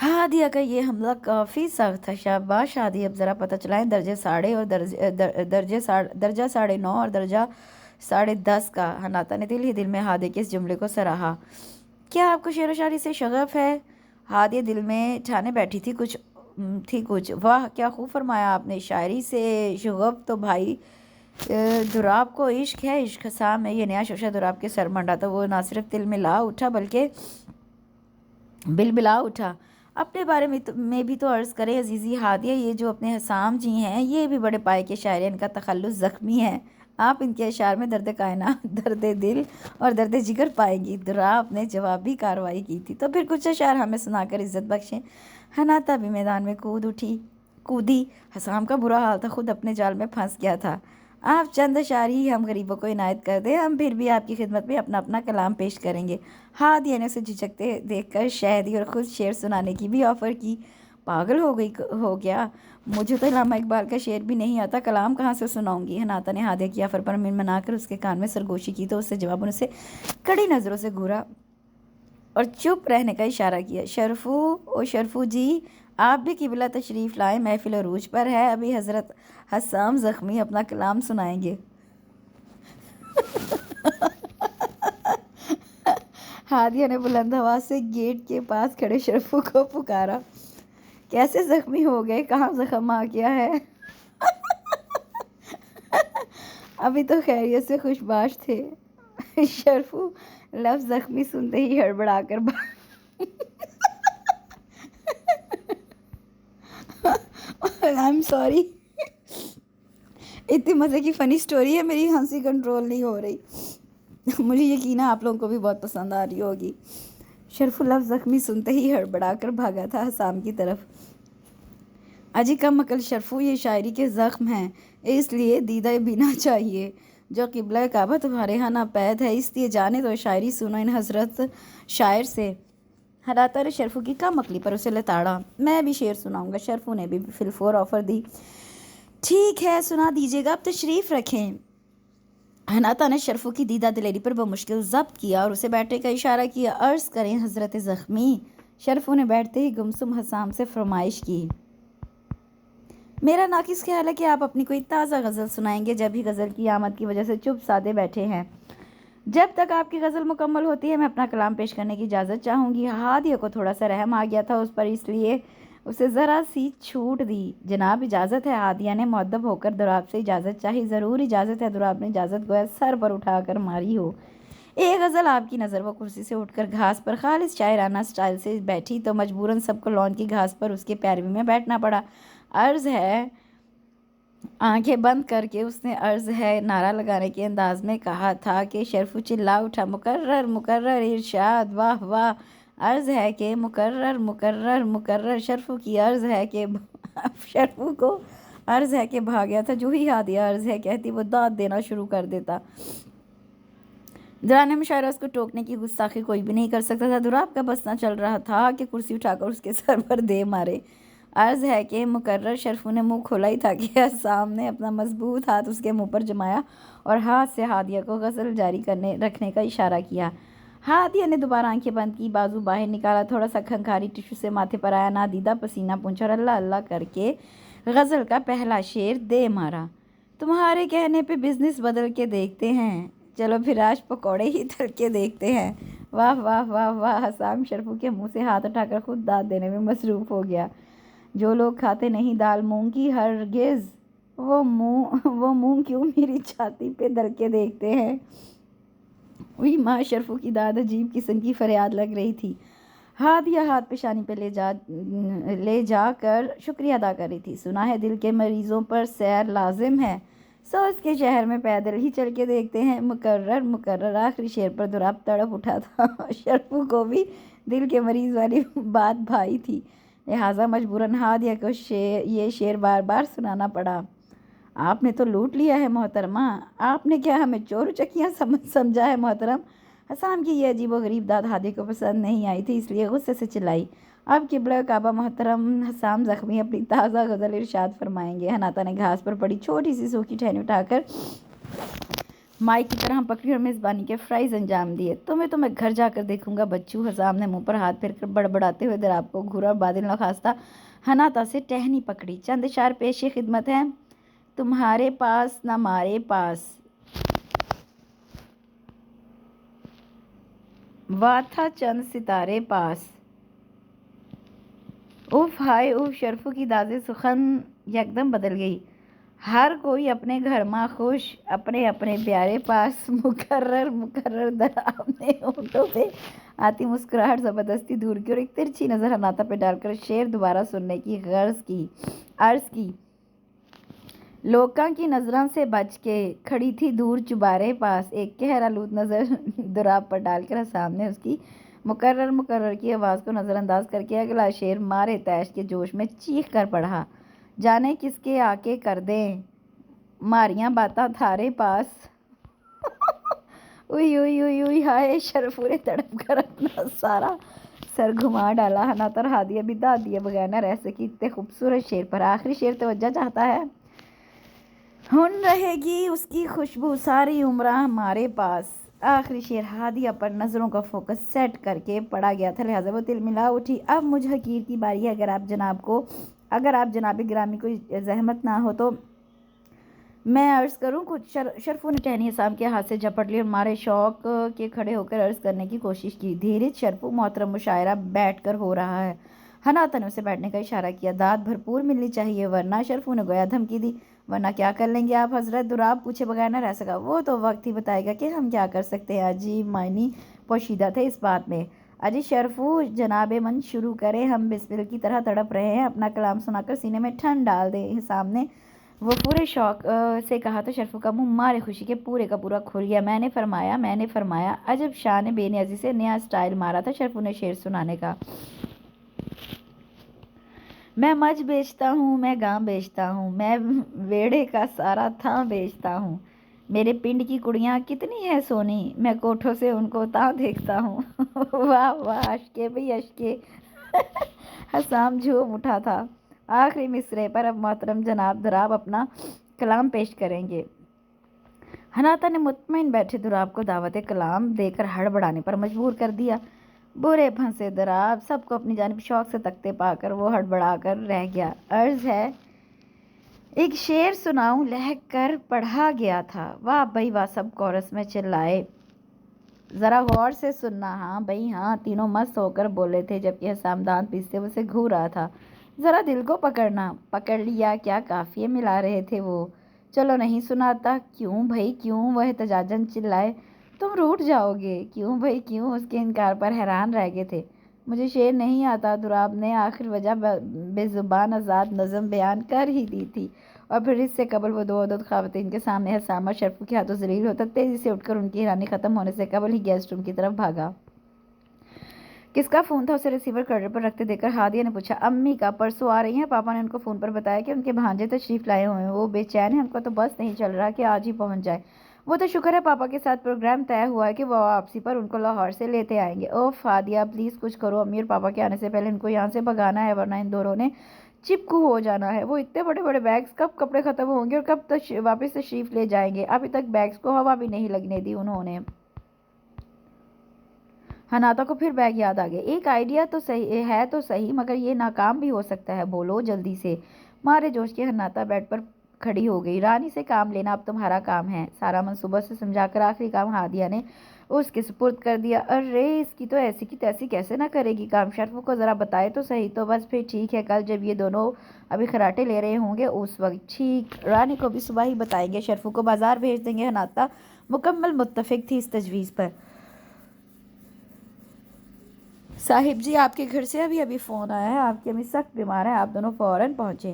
ہادیہ کا یہ حملہ کافی سخت تھا۔ شاباش ہادی، اب ذرا پتہ چلائیں درجے 9.5 اور درجہ 9.5 اور درجہ 10.5 کا۔ حناطہ نے دل ہی دل میں ہادیہ کے اس جملے کو سراہا۔ کیا آپ کو شعر و شاعری سے شغف ہے؟ ہادیہ دل میں ٹھانے بیٹھی تھی کچھ۔ واہ کیا خوب فرمایا آپ نے، شاعری سے شغف تو بھائی دوراب کو عشق ہے، عشق حسام ہے۔ یہ نیا شوشہ دوراب کے سر منڈا تو وہ نہ صرف دل میں لا اٹھا بلکہ بلبلا اٹھا۔ اپنے بارے میں بھی تو عرض کریں عزیزی ہادیہ، یہ جو اپنے حسام جی ہیں یہ بھی بڑے پائے کے شاعر ہیں، ان کا تخلص زخمی ہے۔ آپ ان کے اشعار میں درد کائنات، درد دل اور درد جگر پائیں گی۔ دوراب نے جوابی کارروائی کی تھی۔ تو پھر کچھ اشعار ہمیں سنا کر عزت بخشیں۔ حناطہ بھی میدان میں کودی۔ حسام کا برا حال تھا، خود اپنے جال میں پھنس گیا تھا۔ آپ چند اشعار ہی ہم غریبوں کو عنایت کر دیں، ہم پھر بھی آپ کی خدمت میں اپنا اپنا کلام پیش کریں گے۔ ہادیہ نے اسے جھجکتے دیکھ کر شہ دی اور خود شعر سنانے کی بھی آفر کی۔ پاگل ہو گیا، مجھے تو علامہ اقبال کا شعر بھی نہیں آتا، کلام کہاں سے سناؤں گی؟ حناطہ نے ہادیہ کی آفر پر منمنا کر اس کے کان میں سرگوشی کی تو اس سے جواباً اسے کڑی نظروں سے گھورا اور چپ رہنے کا اشارہ کیا۔ شرفو جی آپ بھی قبلہ تشریف لائیں، محفل عروج پر ہے، ابھی حضرت حسام زخمی اپنا کلام سنائیں گے۔ ہادیہ نے بلند آواز سے گیٹ کے پاس کھڑے شرفو کو پکارا۔ کیسے زخمی ہو گئے؟ کہاں زخم آ گیا ہے؟ ابھی تو خیریت سے خوش باش تھے۔ شرفو لفظ زخمی سنتے ہی ہڑبڑا کر I'm sorry، اتنی مزے کی فنی سٹوری ہے، میری ہنسی کنٹرول نہیں ہو رہی۔ مجھے یقین ہے آپ لوگوں کو بھی بہت پسند آ رہی ہوگی۔ شرفو لفظ زخمی سنتے ہی ہڑبڑا کر بھاگا تھا حسام کی طرف۔ اجی کم عقل شرفو، یہ شاعری کے زخم ہیں، اس لیے دیدہ بینا چاہیے۔ جو قبلہ کعبہ تمہارے ہاں ناپید ہے، اس لیے جانے دو شاعری سنو ان حضرت شاعر سے۔ حناطہ نے شرفو کی کم عقلی پر اسے لتاڑا۔ میں بھی شعر سناؤں گا۔ شرفو نے بھی فی الفور آفر دی۔ ٹھیک ہے سنا دیجیے گا، اب تشریف رکھیں۔ حناطہ نے شرفو کی دیدہ دلیری پر بمشکل ضبط کیا اور اسے بیٹھنے کا اشارہ کیا۔ عرض کریں حضرت زخمی۔ شرفو نے بیٹھتے ہی گمسم حسام سے فرمائش کی۔ میرا ناقص خیال ہے کہ آپ اپنی کوئی تازہ غزل سنائیں گے، جب ہی غزل کی آمد کی وجہ سے چپ سادے بیٹھے ہیں۔ جب تک آپ کی غزل مکمل ہوتی ہے میں اپنا کلام پیش کرنے کی اجازت چاہوں گی۔ ہادیہ کو تھوڑا سا رحم آ گیا تھا اس پر، اس لیے اسے ذرا سی چھوٹ دی۔ جناب اجازت ہے؟ ہادیہ نے مؤدب ہو کر دوراب سے اجازت چاہی۔ ضرور اجازت ہے۔ دوراب نے اجازت گویا سر پر اٹھا کر ماری ہو۔ ایک غزل آپ کی نظر۔ وہ کرسی سے اٹھ کر گھاس پر خالص شاعرانہ سٹائل سے بیٹھی تو مجبوراً سب کو لان کی گھاس پر اس کے پیروی میں بیٹھنا پڑا۔ عرض ہے، آنکھیں بند کر کے اس نے عرض ہے نعرہ لگانے کے انداز میں کہا تھا کہ شرفو چلا اٹھا، مکرر مکرر ارشاد، واہ واہ! عرض ہے کہ مکرر مکرر مکرر۔ شرفو کی عرض ہے کہ شرفو کو عرض ہے کہ بھاگیا تھا۔ جو ہی ہادیہ عرض ہے کہتی وہ داد دینا شروع کر دیتا۔ دوران مشاعرہ اس کو ٹوکنے کی گستاخی کوئی بھی نہیں کر سکتا تھا۔ دوراب کا بس نہ چل رہا تھا کہ کرسی اٹھا کر اس کے سر پر دے مارے۔ عرض ہے کہ مکرر۔ شرفو نے منہ کھولا ہی تھا کہ حسام نے اپنا مضبوط ہاتھ اس کے منہ پر جمایا اور ہاتھ سے ہادیہ کو غزل جاری رکھنے کا اشارہ کیا۔ ہادیہ نے دوبارہ آنکھیں بند کی، بازو باہر نکالا، تھوڑا سا کھنکھاری ٹشو سے ماتھے پر آیا، نادیدہ پسینہ پونچھا اور اللہ اللہ کر کے غزل کا پہلا شعر دے مارا۔ تمہارے کہنے پہ بزنس بدل کے دیکھتے ہیں، چلو پھر آج پکوڑے ہی تل کے دیکھتے ہیں۔ واہ واہ واہ واہ! حسام شرفو کے منہ سے ہاتھ اٹھا کر خود داد دینے میں مصروف ہو گیا۔ جو لوگ کھاتے نہیں دال مونگ کی ہرگز، وہ مونگ کیوں میری چھاتی پہ دل کے دیکھتے ہیں؟ وہی ماں! شرفو کی داد عجیب قسم کی فریاد لگ رہی تھی۔ ہادیہ ہاتھ پیشانی پہ لے جا کر شکریہ ادا کر رہی تھی۔ سنا ہے دل کے مریضوں پر سیر لازم ہے۔ سو اس کے شہر میں پیدل ہی چل کے دیکھتے ہیں۔ مقرر آخری شعر پر دوراب تڑپ اٹھا تھا۔ شرفو کو بھی دل کے مریض والی بات بھائی تھی، لہٰذا مجبوراً ہادیہ کو یہ شعر بار بار سنانا پڑا۔ آپ نے تو لوٹ لیا ہے محترمہ، آپ نے کیا ہمیں چور چکیاں سمجھا ہے محترم؟ حسام کی یہ عجیب و غریب داد ہادیہ کو پسند نہیں آئی تھی، اس لیے غصے سے چلائی۔ اب قبلہ کعبہ محترم حسام زخمی اپنی تازہ غزل ارشاد فرمائیں گے۔ حناطہ نے گھاس پر پڑی چھوٹی سی سوکھی ٹہنی اٹھا کر مائک کی طرح پکڑی اور میزبانی کے فرائض انجام دیے۔ تمہیں تو میں گھر جا کر دیکھوں گا بچوں۔ حسام نے منہ پر ہاتھ پھیر کر بڑبڑاتے ہوئے دوراب کو گھورا اور بادل نخواستہ حناطہ سے ٹہنی پکڑی۔ چند اشعار پیش خدمت ہیں۔ تمہارے پاس نہ مارے پاس وا تھا چند ستارے پاس۔ اف ہائے اف، شرفو کی داز سخن یکدم بدل گئی۔ ہر کوئی اپنے گھر ماں خوش، اپنے اپنے پیارے پاس۔ مقرر دوراب نے ہونٹوں پہ آتی مسکراہٹ زبردستی دور کی اور ایک ترچھی نظر حناطہ پہ ڈال کر شعر دوبارہ سننے کی عرض کی۔ لوکاں کی نظراں سے بچ کے کھڑی تھی دور چوبارے پاس۔ ایک قہر آلود نظر دوراب پر ڈال کر حسام نے اس کی مقرر کی آواز کو نظر انداز کر کے اگلا شعر مارے تیش کے جوش میں چیخ کر پڑھا۔ جانے کس کے آکے کر دیں ماریاں باتاں تھارے پاس۔ اوئی اوئی اوئی اوئی ہائے، شرفو نے تڑپ کر اپنا سارا سر گھما ڈالا۔ حناطہ اور ہادیہ بھی داد دیے بغیر نہ رہ سکی اتنے خوبصورت شعر پر۔ آخری شعر توجہ چاہتا ہے۔ ہن رہے گی اس کی خوشبو ساری عمرہ ہمارے پاس۔ آخری شعر ہادیہ پر نظروں کا فوکس سیٹ کر کے پڑھا گیا تھا، لہٰذا وہ تلملا اٹھی۔ اب مجھ حقیر کی باری ہے، اگر آپ جناب گرامی کو زحمت نہ ہو تو میں عرض کروں کچھ۔ شرفو نے ٹہنی حسام کے ہاتھ سے جھپٹ لی اور مارے شوق کے کھڑے ہو کر عرض کرنے کی کوشش کی۔ دھیرج شرفو، محترم مشاعرہ بیٹھ کر ہو رہا ہے۔ حناطہ نے اسے بیٹھنے کا اشارہ کیا۔ داد بھرپور ملنی چاہیے ورنہ، شرفو نے گویا دھمکی دی، ورنہ کیا کر لیں گے آپ حضرت؟ دوراب پوچھے بغیر نہ رہ سکا۔ وہ تو وقت ہی بتائے گا کہ ہم کیا کر سکتے ہیں۔ عجیب معنی پوشیدہ تھے اس بات میں۔ اجی شرفو، جناب من شروع کریں، ہم بسمل کی طرح تڑپ رہے ہیں، اپنا کلام سنا کر سینے میں ٹھنڈ ڈال دیں۔ حسام نے وہ پورے شوق سے کہا تو شرفو کا منہ مارے خوشی کے پورے کا پورا کھل گیا۔ میں نے فرمایا۔ عجب شاہ نے بے نیازی سے نیا سٹائل مارا تھا شرفو نے شعر سنانے کا۔ میں مجھ بیچتا ہوں، میں گاں بیچتا ہوں، میں ویڑے کا سارا تھاں بیچتا ہوں، میرے پنڈ کی کڑیاں کتنی ہے سونی، میں کوٹھوں سے ان کو تاں دیکھتا ہوں۔ واہ واہ، اشکے بھئی اشکے۔ حسام جھوم اٹھا تھا۔ آخری مصرعے پر اب محترم جناب دوراب اپنا کلام پیش کریں گے۔ حناطہ نے مطمئن بیٹھے دوراب کو دعوت کلام دے کر ہڑبڑانے پر مجبور کر دیا۔ برے پھنسے دوراب، سب کو اپنی جانب شوق سے تکتے پا کر وہ ہڑبڑا کر رہ گیا۔ عرض ہے، ایک شعر سناؤں؟ لہک کر پڑھا گیا تھا۔ واہ بھئی واہ، سب کورس میں چلائے۔ ذرا غور سے سننا۔ ہاں بھئی ہاں، تینوں مست ہو کر بولے تھے جبکہ حسام دانت پیستے اسے گھور رہا تھا۔ ذرا دل کو پکڑنا۔ پکڑ لیا کیا قافیے ملا رہے تھے وہ۔ چلو نہیں سناتا۔ کیوں بھئی کیوں؟ وہ احتجاجاً چلائے۔ تم روٹھ جاؤ گے۔ کیوں بھئی کیوں؟ اس کے انکار پر حیران رہ گئے تھے۔ مجھے شعر نہیں آتا، دوراب نے آخر وجہ بے زبان آزاد نظم بیان کر ہی دی تھی، اور پھر اس سے قبل وہ دو عدد خواتین کے سامنے حسام اور شرفو کے ہاتھوں ذلیل ہوتا تیزی سے اٹھ کر ان کی حیرانی ختم ہونے سے قبل ہی گیسٹ روم کی طرف بھاگا۔ کس کا فون تھا؟ اسے ریسیور کردر پر رکھتے دیکھ کر ہادیہ نے پوچھا۔ امی کا، پرسوں آ رہی ہیں، پاپا نے ان کو فون پر بتایا کہ ان کے بھانجے تشریف لائے ہوئے ہیں، وہ بے چین ہیں، ان کا تو بس نہیں چل رہا کہ آج ہی پہنچ جائیں۔ وہ تو شکر ہے پاپا کے ساتھ پروگرام طے ہوا ہے کہ وہ واپسی پر ان کو لاہور سے لیتے آئیں گے۔ اوف ہادیہ، پلیز کچھ کرو، امی اور پاپا کے آنے سے پہلے ان کو یہاں سے بھگانا ہے ورنہ ان دونوں نے چپکو ہو جانا ہے۔ وہ اتنے بڑے بڑے بیگز، کب کپڑے ختم ہوں گے اور کب واپس تشریف لے جائیں گے؟ ابھی تک بیگز کو ہوا بھی نہیں لگنے دی انہوں نے۔ حناطہ کو پھر بیگ یاد آ گئے۔ ایک آئیڈیا تو صحیح مگر یہ ناکام بھی ہو سکتا ہے، بولو جلدی سے۔ مارے جوش کے حناطہ بیڈ پر کھڑی ہو گئی۔ رانی سے کام لینا اب تمہارا کام ہے۔ سارا منصوبہ سے سمجھا کر آخری کام ہادیہ نے اس کے سپرد کر دیا۔ ارے اس کی تو ایسی کی تیسی کیسے نہ کرے گی کام؟ شرفو کو ذرا بتائے تو صحیح۔ تو بس پھر ٹھیک ہے، کل جب یہ دونوں ابھی خراٹے لے رہے ہوں گے اس وقت ٹھیک، رانی کو بھی صبح ہی بتائیں گے، شرفو کو بازار بھیج دیں گے۔ حناطہ مکمل متفق تھی اس تجویز پر۔ صاحب جی، آپ کے گھر سے ابھی فون آیا ہے، آپ کی امی سخت بیمار ہیں، آپ دونوں فوراً پہنچیں۔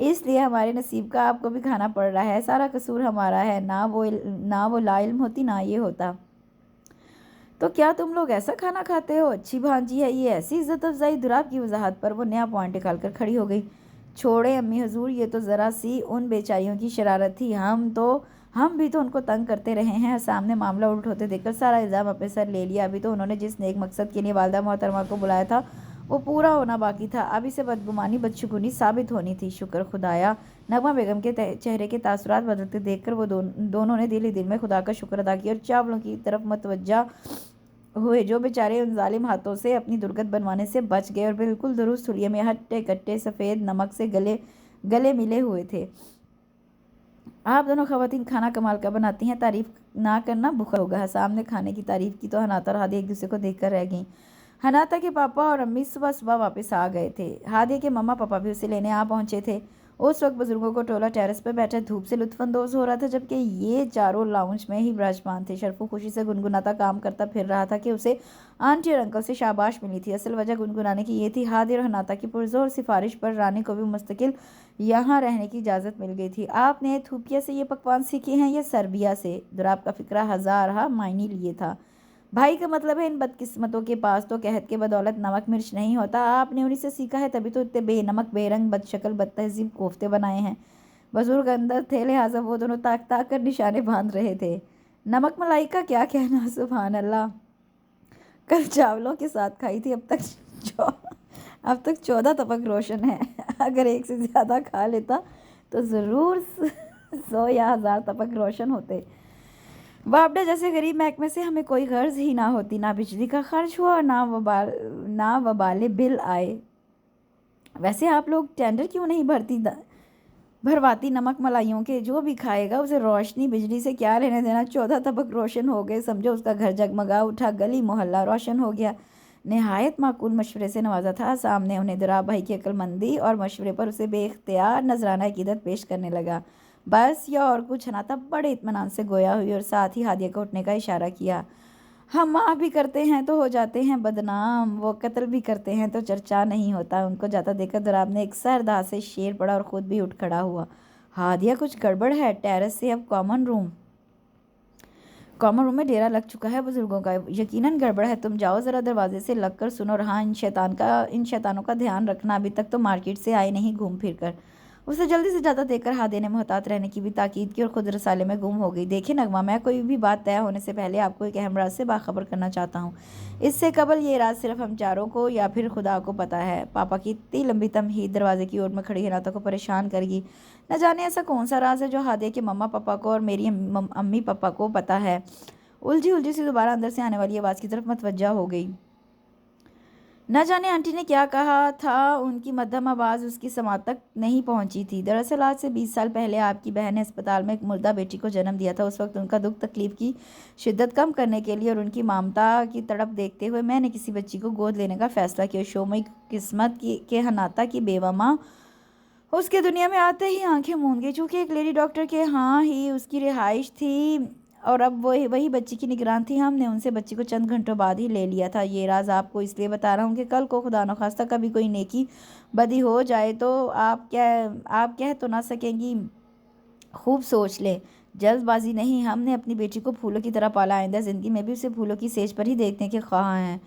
اس لیے ہمارے نصیب کا آپ کو بھی کھانا پڑ رہا ہے، سارا قصور ہمارا ہے، نہ وہ لا علم ہوتی نہ یہ ہوتا۔ تو کیا تم لوگ ایسا کھانا کھاتے ہو؟ اچھی بھانجی ہے یہ، ایسی عزت افزائی۔ دوراب کی وضاحت پر وہ نیا پوائنٹ نکال کر کھڑی ہو گئی۔ چھوڑے امی حضور، یہ تو ذرا سی ان بیچاریوں کی شرارت تھی، ہم بھی تو ان کو تنگ کرتے رہے ہیں۔ سامنے معاملہ الٹ ہوتے دیکھ کر سارا الزام اپنے سر لے لیا۔ ابھی تو انہوں نے جس نیک مقصد کے لیے والدہ محترمہ کو بلایا تھا وہ پورا ہونا باقی تھا، اب اسے بدگمانی بدشگونی ثابت ہونی تھی۔ شکر خدایا، نغمہ بیگم کے چہرے کے تاثرات بدلتے دیکھ کر وہ دونوں نے دل ہی دل میں خدا کا شکر ادا کیا اور چاولوں کی طرف متوجہ ہوئے جو بیچارے ان ظالم ہاتھوں سے اپنی درگت بنوانے سے بچ گئے اور بالکل درست حلیے میں ہٹے کٹے سفید نمک سے گلے ملے ہوئے تھے۔ آپ دونوں خواتین کھانا کمال کا بناتی ہیں، تعریف نہ کرنا بخل ہوگا۔ حسام نے کھانے کی تعریف کی تو حناتا اور ہادیہ ایک دوسرے کو دیکھ کر رہ گئیں۔ حناتا کے پاپا اور امی صبح واپس آ گئے تھے، ہادیہ کے مما پاپا بھی اسے لینے آ پہنچے تھے۔ اس وقت بزرگوں کو ٹولہ ٹیرس پر بیٹھے دھوپ سے لطف اندوز ہو رہا تھا، جبکہ یہ چاروں لاؤنج میں ہی براجمان تھے۔ شرفو خوشی سے گنگناتا کام کرتا پھر رہا تھا کہ اسے آنٹی اور انکل سے شاباش ملی تھی۔ اصل وجہ گنگنانے کی یہ تھی، ہادیہ اور حناتا کی پرزور سفارش پر رانی کو بھی مستقل یہاں رہنے کی اجازت مل گئی تھی۔ آپ نے تھوپیا سے یہ پکوان سیکھے ہیں یا سربیا سے؟ دوراب کا فکرہ ہزارہا معنی لیے تھا۔ بھائی کا مطلب ہے ان بدقسمتوں کے پاس تو قحط کے بدولت نمک مرچ نہیں ہوتا، آپ نے انہی سے سیکھا ہے، تبھی تو اتنے بے نمک بے رنگ بد شکل بد تہذیب کوفتے بنائے ہیں۔ بزرگ اندر تھے، لہٰذا وہ دونوں تاک تاک کر نشانے باندھ رہے تھے۔ نمک ملائی کا کیا کہنا، سبحان اللہ! کل چاولوں کے ساتھ کھائی تھی، اب تک 14 طبق روشن ہے، اگر ایک سے زیادہ کھا لیتا تو ضرور 100 یا 1000 طبق روشن ہوتے۔ بابڈا جیسے غریب محکمے سے ہمیں کوئی غرض ہی نہ ہوتی، نہ بجلی کا خرچ ہوا اور نہ وبال بل آئے۔ ویسے آپ لوگ ٹینڈر کیوں نہیں بھرواتی نمک ملائیوں کے؟ جو بھی کھائے گا اسے روشنی بجلی سے کیا لینے دینا؟ 14 طبق روشن ہو گئے، سمجھو اس کا گھر جگمگا اٹھا، گلی محلہ روشن ہو گیا۔ نہایت معقول مشورے سے نوازا تھا سامنے انہیں۔ دوراب بھائی کی عقل مندی اور مشورے پر اسے بے اختیار نذرانہ عقیدت پیش کرنے لگا۔ بس یا اور کچھ؟ حناتا بڑے اطمینان سے گویا ہوئی اور ساتھ ہی ہادیہ کو اٹھنے کا اشارہ کیا۔ ہم معاف بھی کرتے ہیں تو ہو جاتے ہیں بدنام، وہ قتل بھی کرتے ہیں تو چرچا نہیں ہوتا۔ ان کو جاتا دیکھ کر دوراب نے ایک سردھا سے شعر پڑھا اور خود بھی اٹھ کھڑا ہوا۔ ہادیہ کچھ گڑبڑ ہے، ٹیرس سے اب کامن روم میں ڈیرا لگ چکا ہے بزرگوں کا، یقیناً گڑبڑ ہے۔ تم جاؤ ذرا دروازے سے لگ کر سنو، اور ہاں ان شیطانوں کا دھیان رکھنا، ابھی تک تو مارکیٹ سے آئے نہیں گھوم پھر کر۔ اسے جلدی سے جاتا دیکھ کر ہادیہ نے محتاط رہنے کی بھی تاکید کی اور خود رسالے میں گم ہو گئی۔ دیکھیں نغمہ، میں کوئی بھی بات طے ہونے سے پہلے آپ کو ایک اہم راز سے باخبر کرنا چاہتا ہوں۔ اس سے قبل یہ راز صرف ہم چاروں کو یا پھر خدا کو پتہ ہے۔ پاپا کی اتنی لمبی تمہید دروازے کی اور میں کھڑی حناتا کو پریشان کرے گی۔ نہ جانے ایسا کون سا راز ہے جو ہادیہ کے مما پاپا کو اور میری امی پاپا کو پتہ ہے۔ الجھی سی دوبارہ اندر سے آنے والی آواز کی طرف متوجہ ہو گئی۔ نہ جانے آنٹی نے کیا کہا تھا، ان کی مدھم آواز اس کی سماعت تک نہیں پہنچی تھی۔ دراصل آج سے 20 سال پہلے آپ کی بہن نے اسپتال میں ایک مردہ بیٹی کو جنم دیا تھا۔ اس وقت ان کا دکھ تکلیف کی شدت کم کرنے کے لیے اور ان کی مامتا کی تڑپ دیکھتے ہوئے میں نے کسی بچی کو گود لینے کا فیصلہ کیا۔ شومی قسمت کے حناتا کی بیوہ ماں اس کے دنیا میں آتے ہی آنکھیں موند گئی، چونکہ ایک لیڈی ڈاکٹر کے ہاں ہی اس کی رہائش تھی اور اب وہی بچی کی نگران تھی۔ ہم نے ان سے بچی کو چند گھنٹوں بعد ہی لے لیا تھا۔ یہ راز آپ کو اس لیے بتا رہا ہوں کہ کل کو خدا نخواستہ کبھی کوئی نیکی بدی ہو جائے تو آپ کہہ تو نہ سکیں گی۔ خوب سوچ لیں، جلد بازی نہیں۔ ہم نے اپنی بیٹی کو پھولوں کی طرح پالا، آئندہ زندگی میں بھی اسے پھولوں کی سیج پر ہی دیکھنے کے خواہاں ہیں۔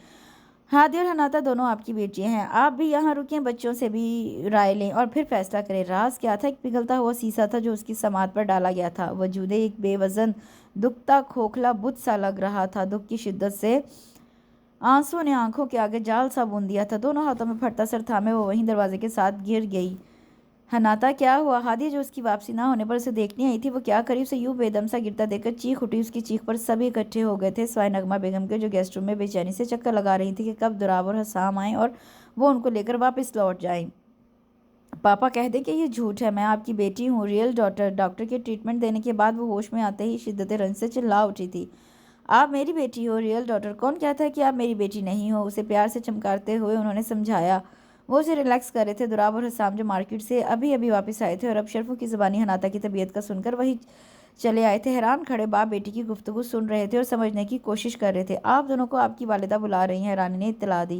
ہادیہ اور حناتا دونوں آپ کی بیٹیاں ہیں، آپ بھی یہاں رکیں، بچوں سے بھی رائے لیں اور پھر فیصلہ کریں۔ راز کیا تھا؟ ایک پگھلتا ہوا سیسا تھا جو اس کی سماعت پر ڈالا گیا تھا۔ وجود ایک بے وزن دکھتا کھوکھلا بت سا لگ رہا تھا۔ دکھ کی شدت سے آنسوؤں نے آنکھوں کے آگے جال سا بون دیا تھا۔ دونوں ہاتھوں میں پھٹتا سر تھامے وہ وہیں دروازے کے ساتھ گر گئی۔ حناتا کیا ہوا؟ ہادیہ جو اس کی واپسی نہ ہونے پر اسے دیکھنے آئی تھی وہ کیا کری؟ اسے یوں بے دم سا گرتا دیکھ کر چیخ اٹھی۔ اس کی چیخ پر سبھی اکٹھے ہو گئے تھے سوائے نغمہ بیگم کے، جو گیسٹ روم میں بے چینی سے چکر لگا رہی تھی کہ کب دوراب اور حسام آئیں اور وہ ان کو لے کر واپس لوٹ جائیں۔ پاپا کہہ دیں کہ یہ جھوٹ ہے، میں آپ کی بیٹی ہوں، ریئل ڈاٹر۔ ڈاکٹر کے ٹریٹمنٹ دینے کے بعد وہ ہوش میں آتے ہی شدت رنج سے چلا اٹھی تھی۔ آپ میری بیٹی ہو، ریئل ڈاٹر؟ کون کہتا ہے کہ آپ میری بیٹی نہیں ہو؟ اسے پیار سے چمکارتے ہوئے انہوں نے سمجھایا۔ وہ اسے ریلیکس کر رہے تھے۔ دوراب اور حسام جو مارکیٹ سے ابھی واپس آئے تھے اور اب شرفو کی زبانی حناتا کی طبیعت کا سن کر وہی چلے آئے تھے، حیران کھڑے باپ بیٹی کی گفتگو سن رہے تھے اور سمجھنے کی کوشش کر رہے تھے۔ آپ دونوں کو آپ کی والدہ بلا رہی ہیں، رانی نے اطلاع دی۔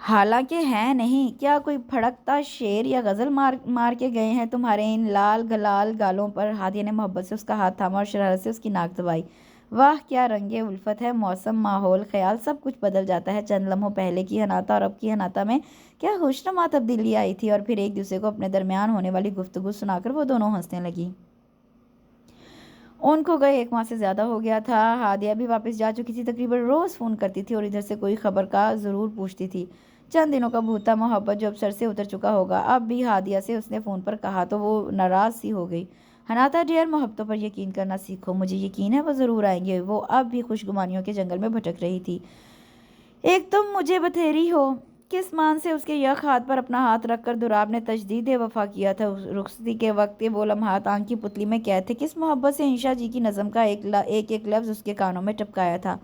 حالانکہ ہے نہیں، کیا کوئی پھڑکتا شعر یا غزل مار مار کے گئے ہیں تمہارے ان لال گلال گالوں پر؟ ہادیہ نے محبت سے اس کا ہاتھ تھاما اور شرارت سے اس کی ناک دبائی۔ واہ کیا رنگ الفت ہے، موسم، ماحول، خیال سب کچھ بدل جاتا ہے۔ چند لمحوں پہلے کی حناتا اور اب کی حناتا میں کیا خوشنما تبدیلی آئی تھی۔ اور پھر ایک دوسرے کو اپنے درمیان ہونے والی گفتگو سنا کر وہ دونوں ہنسنے لگی۔ ان کو گئے 1 ماہ سے زیادہ ہو گیا تھا۔ ہادیہ بھی واپس جا چکی تھی، تقریباً روز فون کرتی تھی اور ادھر سے کوئی خبر کا ضرور پوچھتی تھی۔ چند دنوں کا بھوتا محبت جو اب سر سے اتر چکا ہوگا، اب بھی ہادیہ سے اس نے فون پر کہا تو وہ ناراض سی ہو گئی۔ حناتا ڈیئر، محبتوں پر یقین کرنا سیکھو، مجھے یقین ہے وہ ضرور آئیں گے۔ وہ اب بھی خوش گمانیوں کے جنگل میں بھٹک رہی تھی۔ ایک تم مجھے بتھیری ہو، کس مان سے اس کے یک ہاتھ پر اپنا ہاتھ رکھ کر دوراب نے تجدید وفا کیا تھا۔ رخصتی کے وقت وہ لمحات آنکھ کی پتلی میں قید تھے، کس محبت سے انشا جی کی نظم کا ایک لفظ اس کے کانوں میں ٹپکایا تھا۔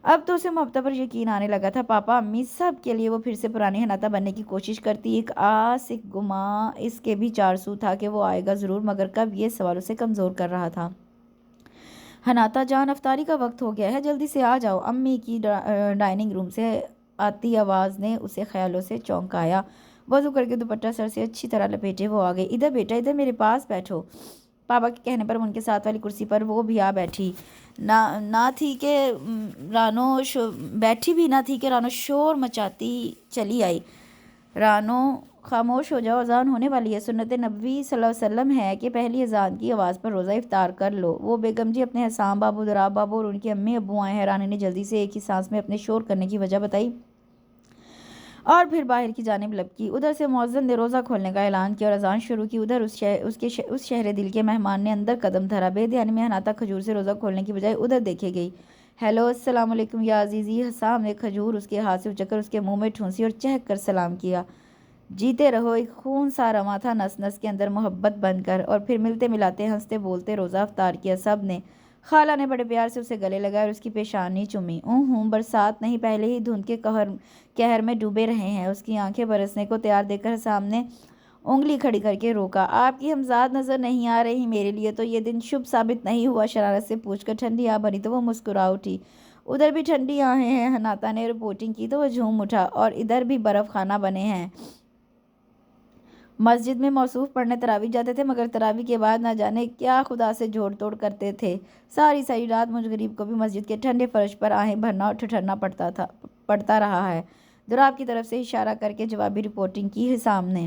اب تو اسے محبتوں پر یقین آنے لگا تھا۔ پاپا، امی، سب کے لیے وہ پھر سے پرانی حناتا بننے کی کوشش کرتی۔ ایک آس، ایک گمان اس کے بھی چارسو تھا کہ وہ آئے گا ضرور، مگر کب، یہ سوال اسے کمزور کر رہا تھا۔ حناتا جان، افطاری کا وقت ہو گیا ہے، جلدی سے آ جاؤ، امی کی ڈائننگ روم سے آتی آواز نے اسے خیالوں سے چونکایا۔ وضو کر کے دوپٹہ سر سے اچھی طرح لپیٹے وہ آ گئی۔ ادھر بیٹا، ادھر میرے پاس بیٹھو۔ پاپا کے کہنے پر ان کے ساتھ والی کرسی پر وہ بھی آ بیٹھی۔ نہ تھی کہ رانو شور مچاتی چلی آئی۔ رانو، خاموش ہو جاؤ، اذان ہونے والی ہے۔ سنت نبوی صلی اللہ علیہ وسلم ہے کہ پہلی اذان کی آواز پر روزہ افطار کر لو۔ وہ بیگم جی، اپنے حسام بابو، دوراب بابو اور ان کے امی ابو آئے ہیں۔ رانی نے جلدی سے ایک ہی سانس میں اپنے شور کرنے کی وجہ بتائی اور پھر باہر کی جانب لب کی۔ ادھر سے مؤذن نے روزہ کھولنے کا اعلان کیا اور اذان شروع کی۔ ادھر اس شہر دل کے مہمان نے اندر قدم دھرا۔ بے دھیانی میں حناتا کھجور سے روزہ کھولنے کی بجائے ادھر دیکھے گئی۔ ہیلو، السلام علیکم یا عزیزی۔ حسام نے کھجور اس کے ہاتھ سے اچک کر اس کے منہ میں ٹھونسی اور چہک کر سلام کیا۔ جیتے رہو۔ ایک خون سا رواں تھا نس نس کے اندر محبت بن کر۔ اور پھر ملتے ملاتے ہنستے بولتے روزہ افطار کیا سب نے۔ خالہ نے بڑے پیار سے اسے گلے لگایا اور اس کی پیشانی چومی۔ برسات نہیں، پہلے ہی دھند کے قہر میں ڈوبے رہے ہیں۔ اس کی آنکھیں برسنے کو تیار دیکھ کر حسام نے انگلی کھڑی کر کے روکا۔ آپ کی ہمزاد نظر نہیں آ رہی، میرے لیے تو یہ دن شبھ ثابت نہیں ہوا؟ شرارت سے پوچھ کر ٹھنڈی آہ بھری تو وہ مسکرا اٹھی۔ ادھر بھی ٹھنڈی آہیں ہیں، حناتا نے رپورٹنگ کی تو وہ جھوم اٹھا۔ اور ادھر بھی برف خانہ بنے ہیں۔ مسجد میں موصوف پڑھنے تراویح جاتے تھے، مگر تراویح کے بعد نہ جانے کیا خدا سے جھوڑ توڑ کرتے تھے۔ ساری رات مجھ غریب کو بھی مسجد کے ٹھنڈے فرش پر آہیں بھرنا اور ٹھٹھرنا پڑتا رہا ہے۔ دوراب کی طرف سے اشارہ کر کے جوابی رپورٹنگ کی حسام نے۔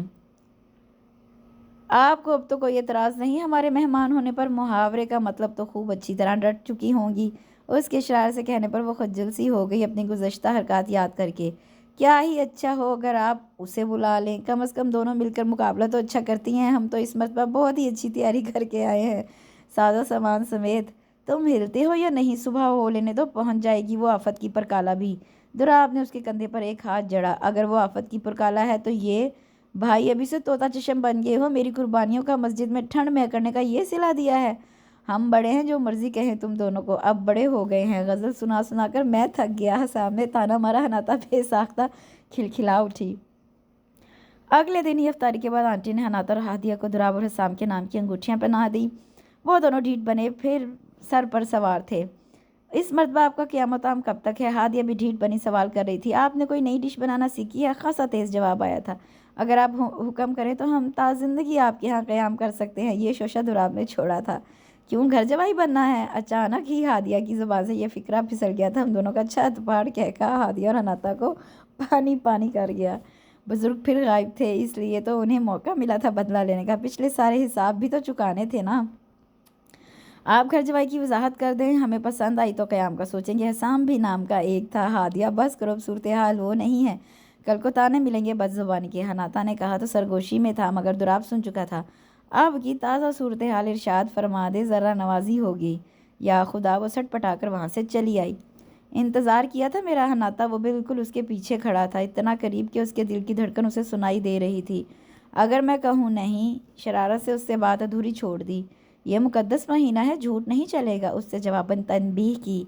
آپ کو اب تو کوئی اعتراض نہیں ہمارے مہمان ہونے پر؟ محاورے کا مطلب تو خوب اچھی طرح رٹ چکی ہوں گی۔ اس کے شرارت سے کہنے پر وہ خجل سی ہو گئی اپنی گزشتہ حرکات یاد کر کے۔ کیا ہی اچھا ہو اگر آپ اسے بلا لیں، کم از کم دونوں مل کر مقابلہ تو اچھا کرتی ہیں۔ ہم تو اس مرتبہ بہت ہی اچھی تیاری کر کے آئے ہیں، سازو سامان سمیت۔ تم ہلتے ہو یا نہیں؟ صبح ہو لینے دو، پہنچ جائے گی وہ آفت کی پرکالہ بھی۔ دوراب نے اس کے کندھے پر ایک ہاتھ جڑا۔ اگر وہ آفت کی پرکالہ ہے تو یہ بھائی ابھی سے طوطا چشم بن گئے ہو، میری قربانیوں کا مسجد میں ٹھنڈ میں کرنے کا یہ صلہ دیا ہے؟ ہم بڑے ہیں، جو مرضی کہیں تم دونوں کو، اب بڑے ہو گئے ہیں۔ غزل سنا سنا کر میں تھک گیا، حسام نے تانا مارا۔ حناتا بے ساختہ کھلکھلا اٹھی۔ اگلے دن ہی افطاری کے بعد آنٹی نے حناتا اور ہادیہ کو دوراب اور حسام کے نام کی انگوٹھیاں پہنا دیں۔ وہ دونوں ڈھیٹ بنے پھر سر پر سوار تھے۔ اس مرتبہ آپ کا قیام و طعام کب تک ہے؟ ہادیہ بھی ڈھیٹ بنی سوال کر رہی تھی۔ آپ نے کوئی نئی ڈش بنانا سیکھی ہے؟ خاصا تیز جواب آیا تھا۔ اگر آپ حکم کریں تو ہم تا زندگی آپ کے ہاں قیام کر سکتے ہیں۔ یہ شوشہ دوراب نے چھوڑا تھا۔ کیوں گھر جوائی بننا ہے؟ اچانک ہی ہادیہ کی زبان سے یہ فکرہ پھسل گیا تھا۔ ہم دونوں کا چھت پھاڑ کہا ہادیہ اور حناتا کو پانی کر گیا۔ بزرگ پھر غائب تھے، اس لیے تو انہیں موقع ملا تھا بدلہ لینے کا۔ پچھلے سارے حساب بھی تو چکانے تھے نا۔ آپ گھر جوائی کی وضاحت کر دیں، ہمیں پسند آئی تو قیام کا سوچیں گے۔ حسام بھی نام کا ایک تھا۔ ہادیہ، بس کرو، اب صورتحال وہ نہیں ہے، کل کو تانے ملیں گے بد زبانی کے۔ حناتا نے کہا تو سرگوشی میں تھا، مگر دوراب سن چکا تھا۔ اب کی تازہ صورتحال ارشاد فرما دے، ذرا نوازی ہوگی۔ یا خدا، وہ سٹ پٹا کر وہاں سے چلی آئی۔ انتظار کیا تھا میرا حناتا؟ وہ بالکل اس کے پیچھے کھڑا تھا، اتنا قریب کہ اس کے دل کی دھڑکن اسے سنائی دے رہی تھی۔ اگر میں کہوں نہیں، شرارت سے اس سے بات ادھوری چھوڑ دی۔ یہ مقدس مہینہ ہے، جھوٹ نہیں چلے گا، اس سے جواباً تنبیہ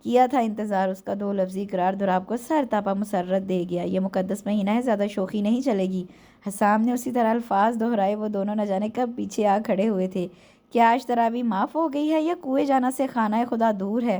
کیا تھا انتظار اس کا دو لفظی اقرار دوراب کو سر تاپا مسرت دے گیا۔ یہ مقدس مہینہ ہے، زیادہ شوخی نہیں چلے گی۔ حسام نے اسی طرح الفاظ دہرائے۔ وہ دونوں نہ جانے کب پیچھے آ کھڑے ہوئے تھے۔ کیا آج تراویح معاف ہو گئی ہے یا کوئے جانا سے خانہ خدا دور ہے؟